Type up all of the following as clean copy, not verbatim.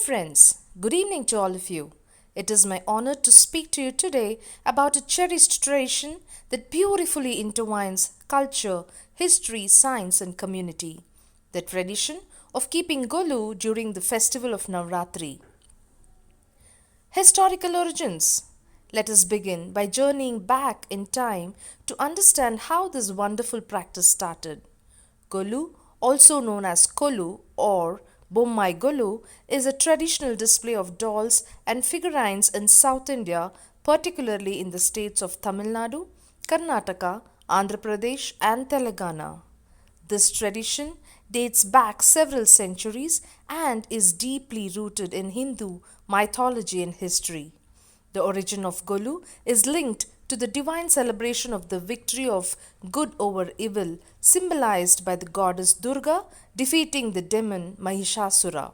friends, good evening to all of you. It is my honor to speak to you today about a cherished tradition that beautifully intertwines culture, history, science, and community. The tradition of keeping Golu during the festival of Navratri. Historical origins. Let us begin by journeying back in time to understand how this wonderful practice started. Golu, also known as Kolu or Bommai Golu, is a traditional display of dolls and figurines in South India, particularly in the states of Tamil Nadu, Karnataka, Andhra Pradesh, and Telangana. This tradition dates back several centuries and is deeply rooted in Hindu mythology and history. The origin of Golu is linked to the divine celebration of the victory of good over evil, symbolized by the goddess Durga defeating the demon Mahishasura.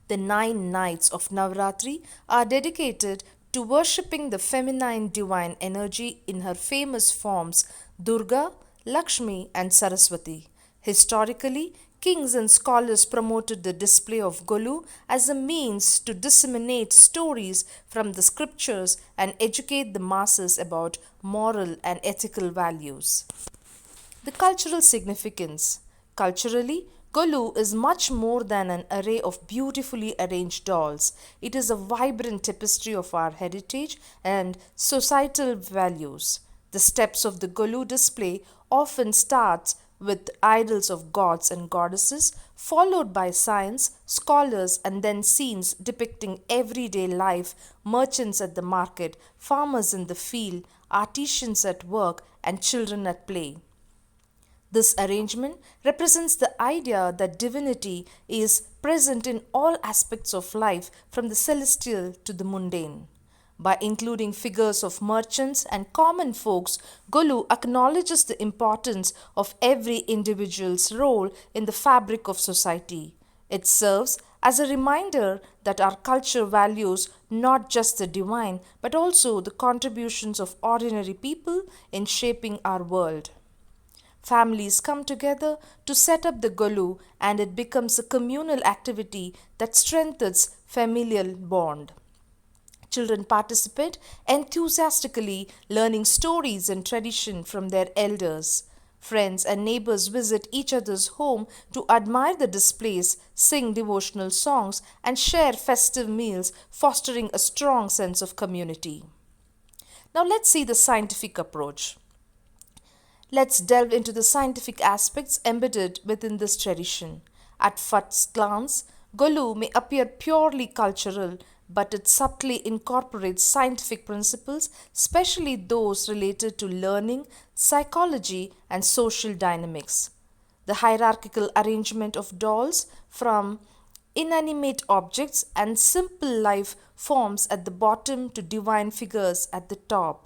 The 9 nights of Navratri are dedicated to worshipping the feminine divine energy in her famous forms Durga, Lakshmi, and Saraswati. Historically, kings and scholars promoted the display of Golu as a means to disseminate stories from the scriptures and educate the masses about moral and ethical values. The cultural significance. Culturally, Golu is much more than an array of beautifully arranged dolls. It is a vibrant tapestry of our heritage and societal values. The steps of the Golu display often starts with idols of gods and goddesses, followed by science, scholars, and then scenes depicting everyday life, merchants at the market, farmers in the field, artisans at work, and children at play. This arrangement represents the idea that divinity is present in all aspects of life, from the celestial to the mundane. By including figures of merchants and common folks, Golu acknowledges the importance of every individual's role in the fabric of society. It serves as a reminder that our culture values not just the divine but also the contributions of ordinary people in shaping our world. Families come together to set up the Golu, and it becomes a communal activity that strengthens familial bond. Children participate enthusiastically, learning stories and tradition from their elders. Friends and neighbors visit each other's home to admire the displays, sing devotional songs, and share festive meals, fostering a strong sense of community. Now let's see the scientific approach. Let's delve into the scientific aspects embedded within this tradition. At first glance, Golu may appear purely cultural, but it subtly incorporates scientific principles, especially those related to learning, psychology, and social dynamics. The hierarchical arrangement of dolls, from inanimate objects and simple life forms at the bottom to divine figures at the top,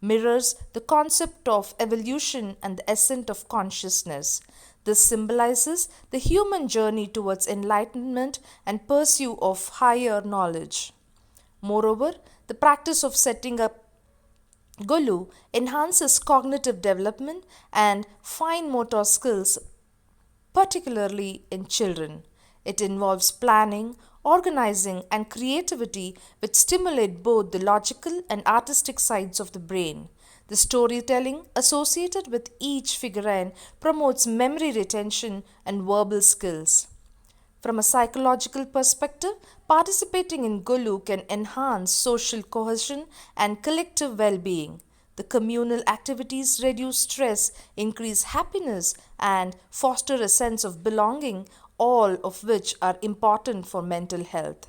mirrors the concept of evolution and the ascent of consciousness. This symbolizes the human journey towards enlightenment and pursuit of higher knowledge. Moreover, the practice of setting up Golu enhances cognitive development and fine motor skills, particularly in children. It involves planning, organizing, and creativity, which stimulate both the logical and artistic sides of the brain. The storytelling associated with each figurine promotes memory retention and verbal skills. From a psychological perspective, participating in Golu can enhance social cohesion and collective well being. The communal activities reduce stress, increase happiness, and foster a sense of belonging, all of which are important for mental health.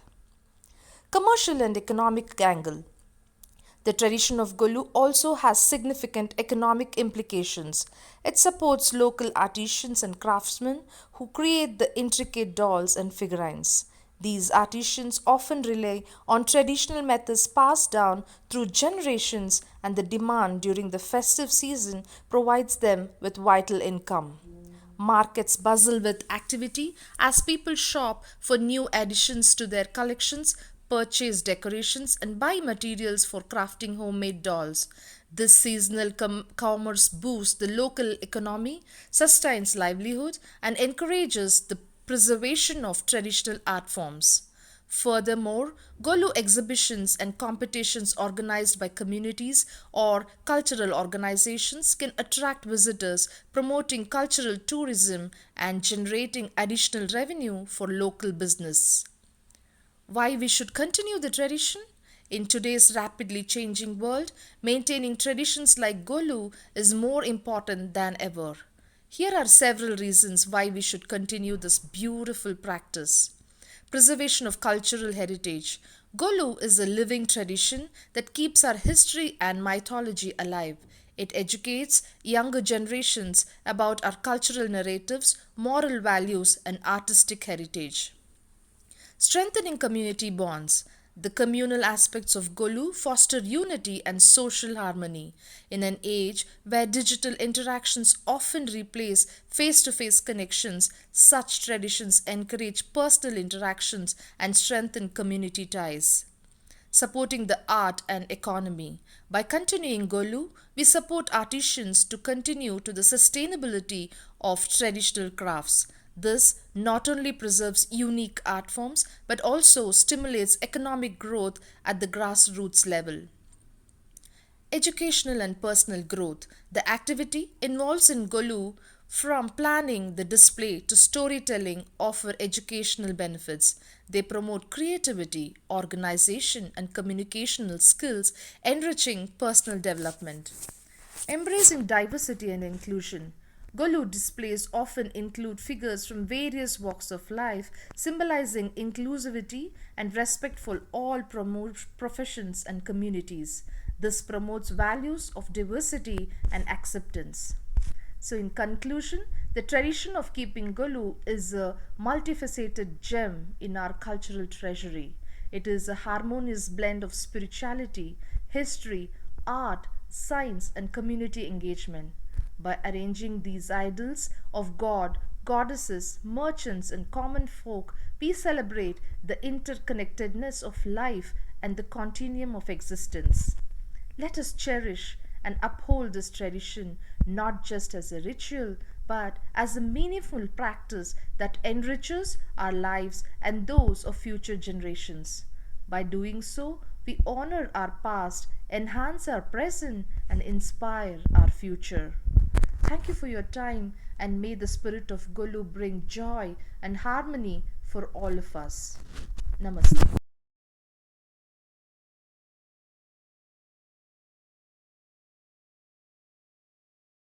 Commercial and economic angle. The tradition of Golu also has significant economic implications. It supports local artisans and craftsmen who create the intricate dolls and figurines. These artisans often rely on traditional methods passed down through generations, and the demand during the festive season provides them with vital income. Markets bustle with activity as people shop for new additions to their collections, purchase decorations, and buy materials for crafting homemade dolls. This seasonal commerce boosts the local economy, sustains livelihood, and encourages the preservation of traditional art forms. Furthermore, Golu exhibitions and competitions organized by communities or cultural organizations can attract visitors, promoting cultural tourism and generating additional revenue for local business. Why we should continue the tradition? In today's rapidly changing world, maintaining traditions like Golu is more important than ever. Here are several reasons why we should continue this beautiful practice. Preservation of cultural heritage. Golu is a living tradition that keeps our history and mythology alive. It educates younger generations about our cultural narratives, moral values, and artistic heritage. Strengthening community bonds. The communal aspects of Golu foster unity and social harmony. In an age where digital interactions often replace face to face connections, such traditions encourage personal interactions and strengthen community ties. Supporting the art and economy. By continuing Golu, we support artisans to continue to the sustainability of traditional crafts. This not only preserves unique art forms but also stimulates economic growth at the grassroots level. Educational and personal growth. The activity involves in Golu from planning the display to storytelling offer educational benefits. They promote creativity, organization and communicational skills, enriching personal development. Embracing diversity and inclusion. Golu displays often include figures from various walks of life, symbolizing inclusivity and respect for all professions and communities. This promotes values of diversity and acceptance. So, in conclusion, the tradition of keeping Golu is a multifaceted gem in our cultural treasury. It is a harmonious blend of spirituality, history, art, science, and community engagement. By arranging these idols of God, goddesses, merchants, and common folk, we celebrate the interconnectedness of life and the continuum of existence. Let us cherish and uphold this tradition not just as a ritual but as a meaningful practice that enriches our lives and those of future generations. By doing so, we honor our past, enhance our present, and inspire our future. Thank you for your time, and may the spirit of Golu bring joy and harmony for all of us. Namaste.